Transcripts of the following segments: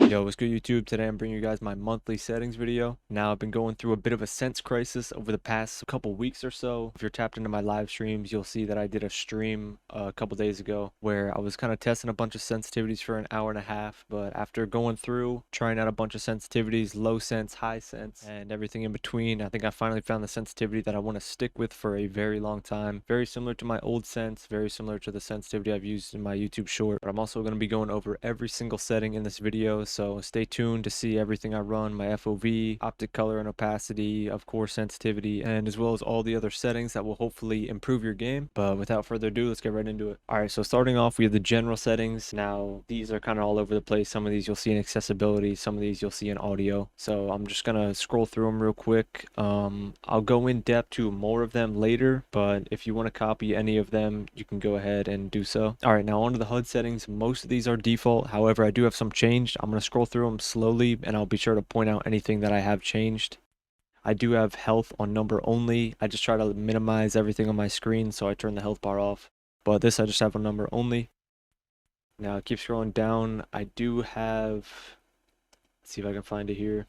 Yo, what's good YouTube? Today I'm bringing you guys my monthly settings video. Now I've been going through a bit of a sense crisis over the past couple weeks or so. If you're tapped into my live streams, you'll see that I did a stream a couple days ago where I was kind of testing a bunch of sensitivities for an hour and a half. But after going through, trying out a bunch of sensitivities, low sense, high sense, and everything in between, I think I finally found the sensitivity that I want to stick with for a very long time. Very similar to my old sense, very similar to the sensitivity I've used in my YouTube short. But I'm also going to be going over every single setting in this video. So stay tuned to see everything I run, my FOV, optic color and opacity, of course sensitivity, and as well as all the other settings that will hopefully improve your game. But without further ado, let's get right into it. Alright, so starting off, we have the general settings. Now, these are kind of all over the place. Some of these you'll see in accessibility, some of these you'll see in audio. So I'm just going to scroll through them real quick. I'll go in depth to more of them later, but if you want to copy any of them, you can go ahead and do so. Alright, now onto the HUD settings. Most of these are default. However, I do have some changed. I'm going to scroll through them slowly and I'll be sure to point out anything that I have changed. I do have health on number only. I just try to minimize everything on my screen, so I turn the health bar off. But this I just have on number only. Now keep scrolling down. I do have, let's see if I can find it here.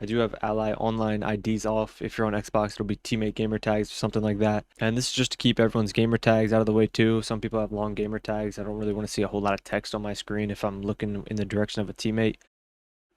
I do have Ally Online IDs off. If you're on Xbox, it'll be teammate gamer tags or something like that. And this is just to keep everyone's gamer tags out of the way too. Some people have long gamer tags. I don't really want to see a whole lot of text on my screen if I'm looking in the direction of a teammate.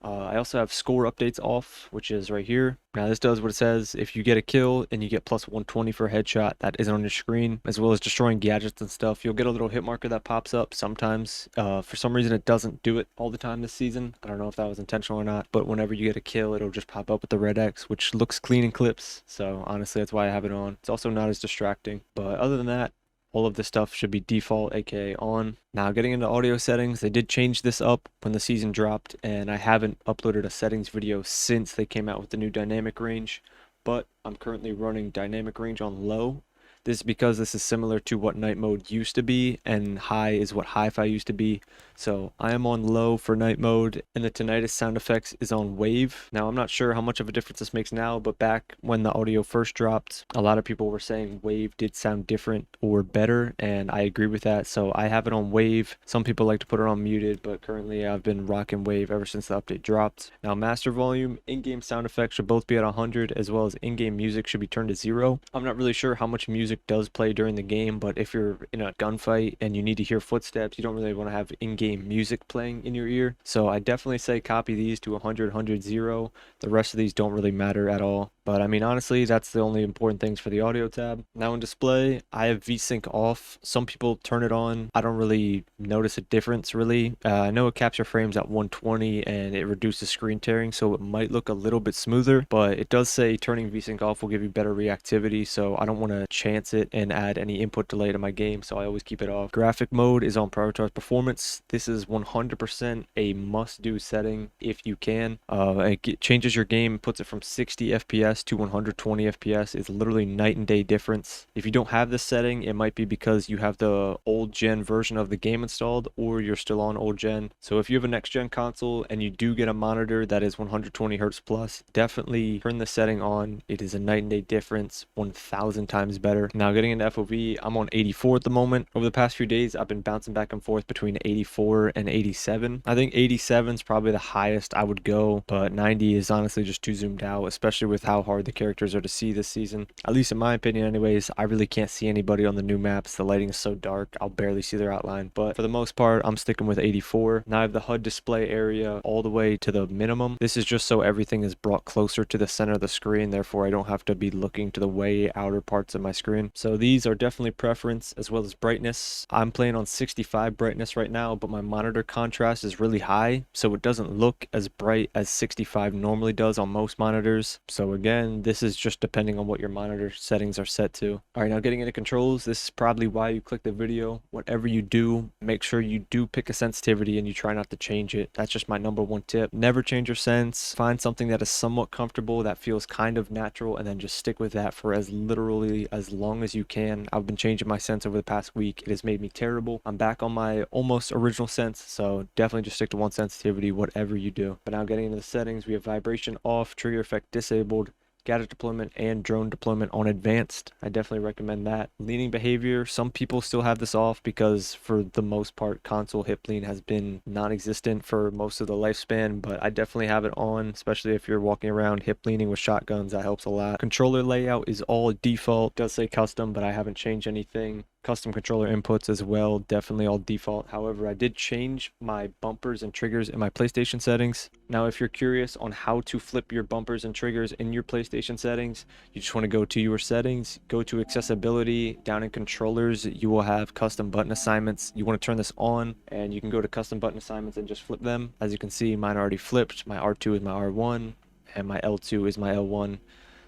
I also have score updates off, which is right here. Now this does what it says. If you get a kill and you get plus 120 for a headshot, that isn't on your screen, as well as destroying gadgets and stuff, you'll get a little hit marker that pops up sometimes. For some reason it doesn't do it all the time this season. I don't know if that was intentional or not, but whenever you get a kill, it'll just pop up with the red X, which looks clean in clips. So honestly, that's why I have it on. It's also not as distracting. But other than that, all of this stuff should be default, aka on. Now getting into audio settings, they did change this up when the season dropped, and I haven't uploaded a settings video since they came out with the new dynamic range, but I'm currently running dynamic range on low. This is because this is similar to what night mode used to be, and high is what hi-fi used to be. So I am on low for night mode, and the tinnitus sound effects is on wave. Now I'm not sure how much of a difference this makes now, but back when the audio first dropped, a lot of people were saying wave did sound different or better, and I agree with that. So I have it on wave. Some people like to put it on muted, but currently I've been rocking wave ever since the update dropped. Now master volume, in-game sound effects should both be at 100, as well as in-game music should be turned to 0. I'm not really sure how much music does play during the game, but if you're in a gunfight and you need to hear footsteps, you don't really want to have in-game music playing in your ear. So I definitely say copy these to 100, 100, 0. The rest of these don't really matter at all. But I mean, honestly, that's the only important things for the audio tab. Now in display, I have VSync off. Some people turn it on. I don't really notice a difference really. I know it capture frames at 120 and it reduces screen tearing, so it might look a little bit smoother, but it does say turning VSync off will give you better reactivity, so I don't want to chance it and add any input delay to my game, so I always keep it off. Graphic mode is on prioritize performance. This is 100% a must-do setting if you can. It changes your game, puts it from 60 FPS to 120 FPS. Is literally night and day difference. If you don't have this setting, it might be because you have the old gen version of the game installed, or you're still on old gen. So if you have a next gen console and you do get a monitor that is 120 Hz plus, definitely turn the setting on. It is a night and day difference, 1,000 times better. Now getting into FOV, I'm on 84 at the moment. Over the past few days, I've been bouncing back and forth between 84 and 87. I think 87 is probably the highest I would go, but 90 is honestly just too zoomed out, especially with how hard the characters are to see this season. At least in my opinion anyways. I really can't see anybody on the new maps. The lighting is so dark, I'll barely see their outline. But for the most part, I'm sticking with 84. Now I have the HUD display area all the way to the minimum. This is just so everything is brought closer to the center of the screen, therefore I don't have to be looking to the way outer parts of my screen. So these are definitely preference, as well as brightness. I'm playing on 65 brightness right now, but my monitor contrast is really high, so it doesn't look as bright as 65 normally does on most monitors. So again, this is just depending on what your monitor settings are set to. All right, now getting into controls, this is probably why you click the video. Whatever you do, make sure you do pick a sensitivity and you try not to change it. That's just my #1 tip. Never change your sense. Find something that is somewhat comfortable, that feels kind of natural, and then just stick with that for as literally as long as you can. I've been changing my sense over the past week. It has made me terrible. I'm back on my almost original sense, so definitely just stick to one sensitivity, whatever you do. But now getting into the settings, we have vibration off, trigger effect disabled, gadget deployment and drone deployment on advanced. I definitely recommend that. Leaning behavior, some people still have this off because for the most part console hip lean has been non-existent for most of the lifespan, but I definitely have it on, especially if you're walking around hip leaning with shotguns. That helps a lot. Controller layout is all default. It does say custom, but I haven't changed anything. Custom controller inputs as well, definitely all default. However, I did change my bumpers and triggers in my PlayStation settings. Now, if you're curious on how to flip your bumpers and triggers in your PlayStation settings, you just want to go to your settings, go to accessibility. Down in controllers, you will have custom button assignments. You want to turn this on, and you can go to custom button assignments and just flip them. As you can see, mine already flipped. My R2 is my R1, and my L2 is my L1.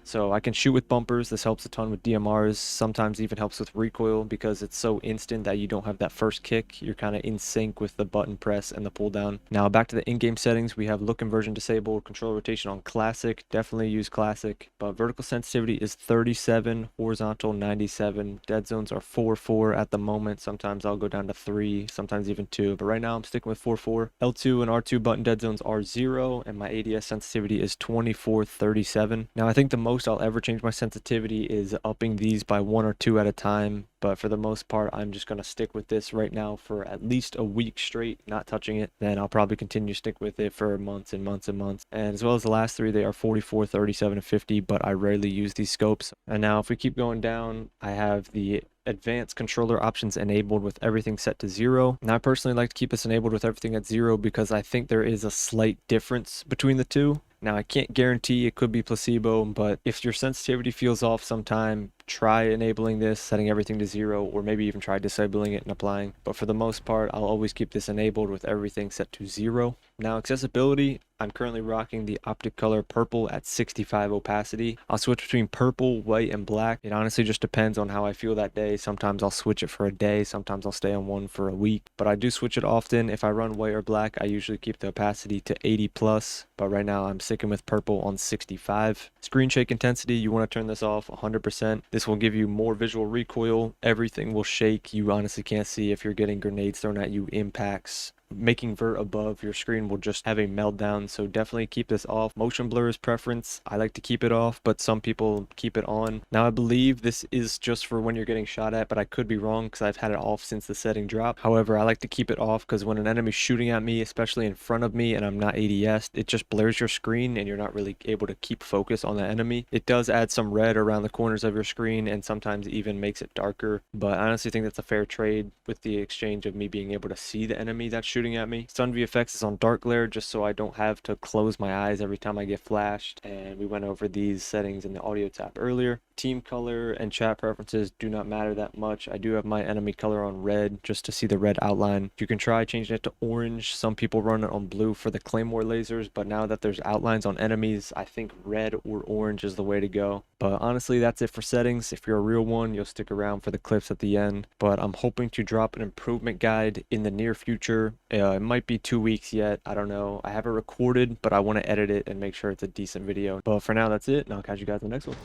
So I can shoot with bumpers. This helps a ton with DMRs, sometimes even helps with recoil because it's so instant that you don't have that first kick. You're kind of in sync with the button press and the pull down. Now back to the in-game settings, we have look conversion disabled, control rotation on classic, definitely use classic, but vertical sensitivity is 37, horizontal 97, dead zones are 4-4 at the moment. Sometimes I'll go down to 3, sometimes even 2, but right now I'm sticking with 4-4. L2 and R2 button dead zones are 0, and my ADS sensitivity is 24-37. Now I think the most I'll ever change my sensitivity is upping these by 1 or 2 at a time, but for the most part I'm just going to stick with this right now for at least a week straight, not touching it. Then I'll probably continue to stick with it for months and months and months. And as well as the last 3, they are 44, 37, and 50, but I rarely use these scopes. And now if we keep going down, I have the advanced controller options enabled with everything set to 0. And I personally like to keep this enabled with everything at 0 because I think there is a slight difference between the two. Now I can't guarantee, it could be placebo, but if your sensitivity feels off sometime, try enabling this, setting everything to 0, or maybe even try disabling it and applying. But for the most part, I'll always keep this enabled with everything set to 0. Now accessibility, I'm currently rocking the Optic Color Purple at 65 opacity. I'll switch between purple, white, and black. It honestly just depends on how I feel that day. Sometimes I'll switch it for a day, sometimes I'll stay on one for a week, but I do switch it often. If I run white or black, I usually keep the opacity to 80 plus, but right now I'm sticking with purple on 65. Screen shake intensity, you want to turn this off 100%. This will give you more visual recoil. Everything will shake. You honestly can't see if you're getting grenades thrown at you, impacts. Making vert above your screen will just have a meltdown, so definitely keep this off. Motion blur is preference. I like to keep it off, but some people keep it on. Now I believe this is just for when you're getting shot at, but I could be wrong because I've had it off since the setting dropped. However, I like to keep it off because when an enemy's shooting at me, especially in front of me and I'm not ADS, it just blurs your screen and you're not really able to keep focus on the enemy. It does add some red around the corners of your screen and sometimes even makes it darker, but I honestly think that's a fair trade with the exchange of me being able to see the enemy that's shooting at me. Sun VFX is on dark glare just so I don't have to close my eyes every time I get flashed, and we went over these settings in the audio tab earlier. Team color and chat preferences do not matter that much. I do have my enemy color on red just to see the red outline. You can try changing it to orange. Some people run it on blue for the claymore lasers, but now that there's outlines on enemies, I think red or orange is the way to go. But honestly, that's it for settings. If you're a real one, you'll stick around for the clips at the end, but I'm hoping to drop an improvement guide in the near future. It might be 2 weeks yet, I don't know. I have it recorded, but I want to edit it and make sure it's a decent video. But for now, that's it, and I'll catch you guys in the next one.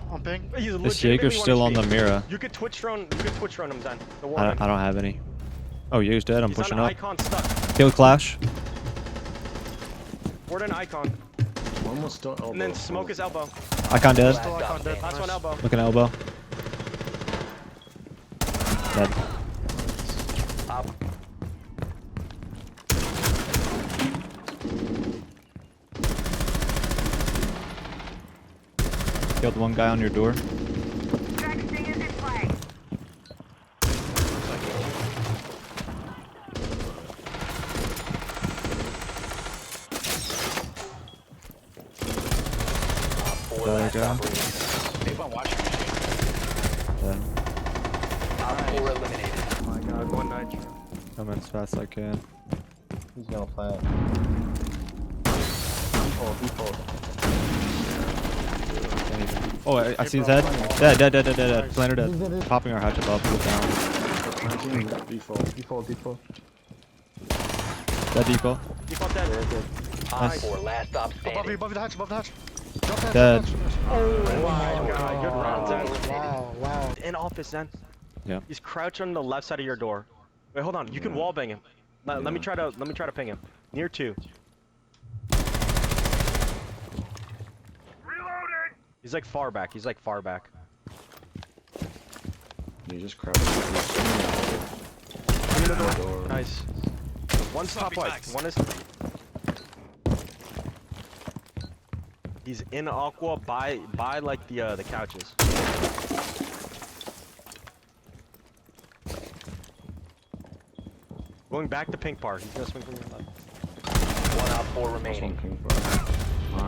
On ping. This Jaeger's still on the Mira. You could Twitch drone him then. I don't have any. Oh, Jaeger's dead. I'm pushing up. Icon stuck. Kill Clash. Ward an icon. One was still elbow. And then smoke his elbow. Icon dead. Still icon dead. Last one elbow. Looking elbow. Dead. Up. Killed one guy on your door. There you go. Dead. Oh my god, one nitro. Come as fast as I can. He's gonna plant. Default. Oh, I see his head. Dead. Planter dead. Popping our hatch above. Go down. Default. Dead default. Default dead. Nice. Last stop standing. Above the hatch. Dead. Oh my god, good round, Zen. Wow. In office, Zen. Yeah. He's crouched on the left side of your door. Wait, hold on. You can wall bang him. Let me try to ping him. Near 2. He's like far back. He's like far back. You just crap. Under the door. Nice. One's top white. One is. He's in aqua by like the couches. Going back to pink bar. He's gonna swing from your left. 1 op 4 remaining.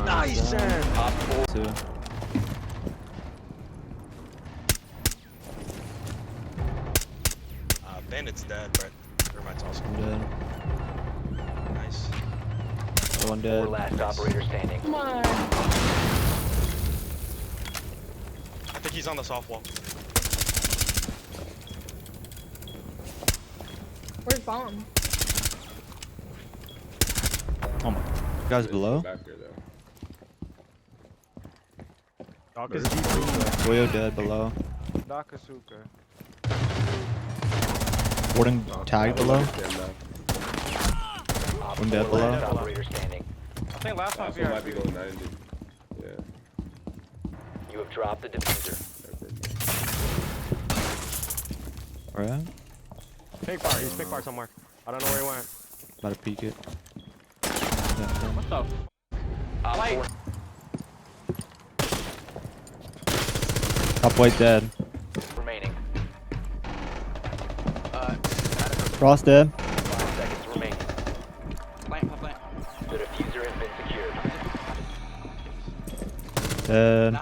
Nice, Sen! Op 4. Two. Bandit's dead, but Thermite's also I'm dead. Nice. One 4 dead. last operator standing. Come on. I think he's on the soft wall. Where's bomb? Oh my. Guys below. Back there, though. Doc is deep. Boyo dead below. Dakasuka. Warden tag below. Op One 4 dead below. last operator standing. I think last time Also might be going 90. Yeah. You have dropped the diffuser. Alright. Pink bar. He's pink bar somewhere. I don't know where he went. About to peek it. What the? Op Wait. 4 Top white dead. remaining. Frost dead. 5 seconds remaining. The diffuser has been secured. Dead.